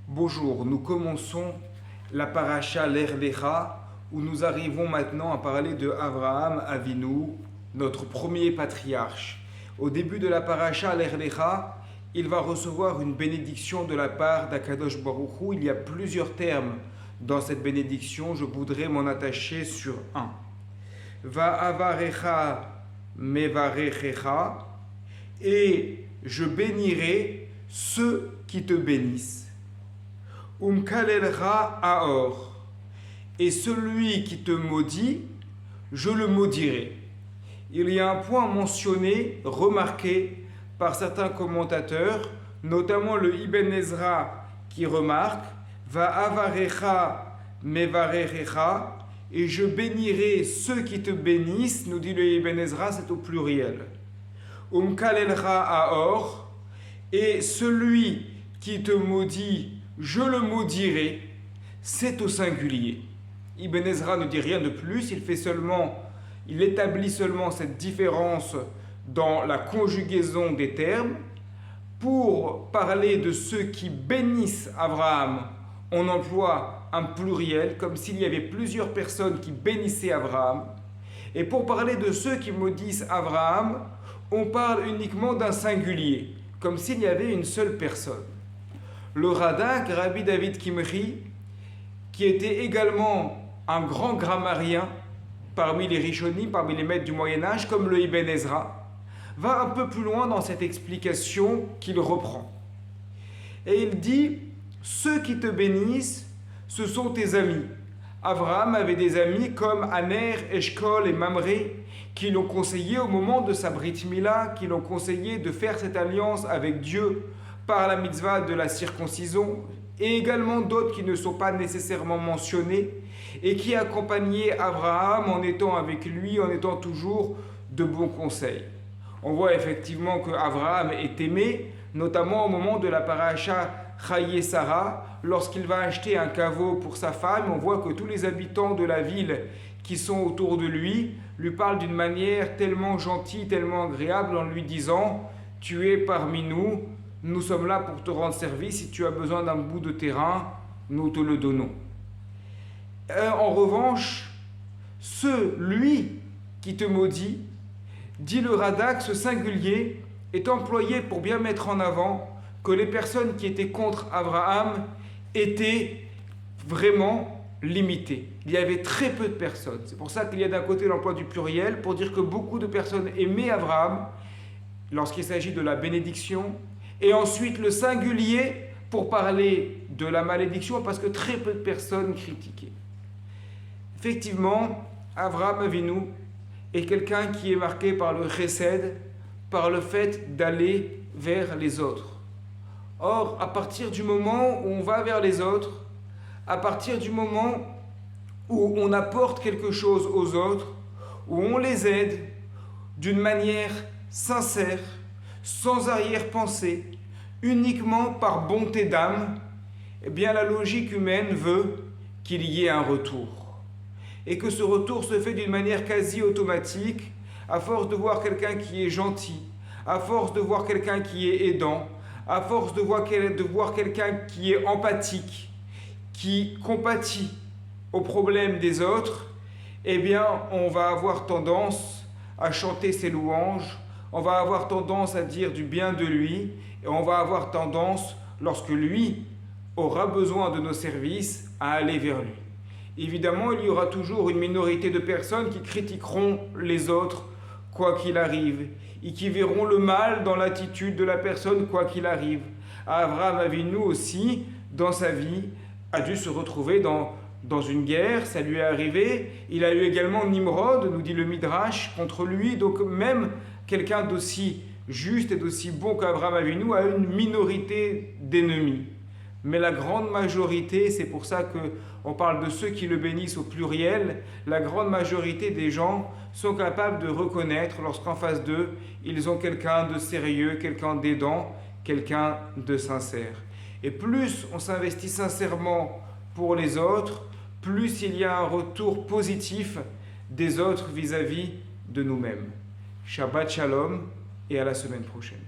Bonjour, nous commençons la paracha Lech Lecha où nous arrivons maintenant à parler de Avraham Avinu, notre premier patriarche. Au début de la paracha Lech Lecha, il va recevoir une bénédiction de la part d'Akadosh Baruch Hu. Il y a plusieurs termes dans cette bénédiction, je voudrais m'en attacher sur un. Va avarecha mevarechecha, et je bénirai ceux qui te bénissent. Umkalelcha aor, et celui qui te maudit, je le maudirai. Il y a un point mentionné, remarqué par certains commentateurs, notamment le Ibn Ezra qui remarque va avarecha mevarechecha, et je bénirai ceux qui te bénissent, nous dit le Ibn Ezra, c'est au pluriel. Umkalelcha aor, et celui qui te maudit, je le maudirai, c'est au singulier. Ibn Ezra ne dit rien de plus, il établit seulement cette différence dans la conjugaison des termes. Pour parler de ceux qui bénissent Abraham, on emploie un pluriel, comme s'il y avait plusieurs personnes qui bénissaient Abraham. Et pour parler de ceux qui maudissent Abraham, on parle uniquement d'un singulier, comme s'il y avait une seule personne. Le Radak, Rabbi David Kimri, qui était également un grand grammairien parmi les Rishonim, parmi les maîtres du Moyen-Âge, comme le Ibn Ezra, va un peu plus loin dans cette explication qu'il reprend. Et il dit, ceux qui te bénissent, ce sont tes amis. Abraham avait des amis comme Aner, Eshkol et Mamré, qui l'ont conseillé au moment de sa Brit Mila, qui l'ont conseillé de faire cette alliance avec Dieu par la mitzvah de la circoncision, et également d'autres qui ne sont pas nécessairement mentionnés, et qui accompagnaient Abraham en étant avec lui, en étant toujours de bons conseils. On voit effectivement que Abraham est aimé, notamment au moment de la paracha Chaye Sarah, lorsqu'il va acheter un caveau pour sa femme. On voit que tous les habitants de la ville qui sont autour de lui parlent d'une manière tellement gentille, tellement agréable, en lui disant « Tu es parmi nous, nous sommes là pour te rendre service, si tu as besoin d'un bout de terrain, nous te le donnons. » En revanche, celui qui te maudit, dit le Radak, ce singulier est employé pour bien mettre en avant que les personnes qui étaient contre Abraham étaient vraiment limitées. Il y avait très peu de personnes. C'est pour ça qu'il y a d'un côté l'emploi du pluriel, pour dire que beaucoup de personnes aimaient Abraham lorsqu'il s'agit de la bénédiction, et ensuite le singulier pour parler de la malédiction, parce que très peu de personnes critiquaient. Effectivement, Avraham Avinu est quelqu'un qui est marqué par le chesed, par le fait d'aller vers les autres. Or, à partir du moment où on va vers les autres, à partir du moment où on apporte quelque chose aux autres, où on les aide d'une manière sincère, sans arrière-pensée, uniquement par bonté d'âme, eh bien la logique humaine veut qu'il y ait un retour. Et que ce retour se fait d'une manière quasi automatique, à force de voir quelqu'un qui est gentil, à force de voir quelqu'un qui est aidant, à force de voir quelqu'un qui est empathique, qui compatit aux problèmes des autres, eh bien on va avoir tendance à chanter ses louanges, on va avoir tendance à dire du bien de lui, et on va avoir tendance, lorsque lui aura besoin de nos services, à aller vers lui. Évidemment, il y aura toujours une minorité de personnes qui critiqueront les autres, quoi qu'il arrive, et qui verront le mal dans l'attitude de la personne, quoi qu'il arrive. Avraham Avinu aussi, dans sa vie, a dû se retrouver dans une guerre, ça lui est arrivé. Il a eu également Nimrod, nous dit le Midrash, contre lui. Donc même quelqu'un d'aussi juste et d'aussi bon qu'Avraham Avinu a une minorité d'ennemis. Mais la grande majorité, c'est pour ça qu'on parle de ceux qui le bénissent au pluriel, la grande majorité des gens sont capables de reconnaître lorsqu'en face d'eux, ils ont quelqu'un de sérieux, quelqu'un d'aidant, quelqu'un de sincère. Et plus on s'investit sincèrement pour les autres, plus il y a un retour positif des autres vis-à-vis de nous-mêmes. Shabbat Shalom et à la semaine prochaine.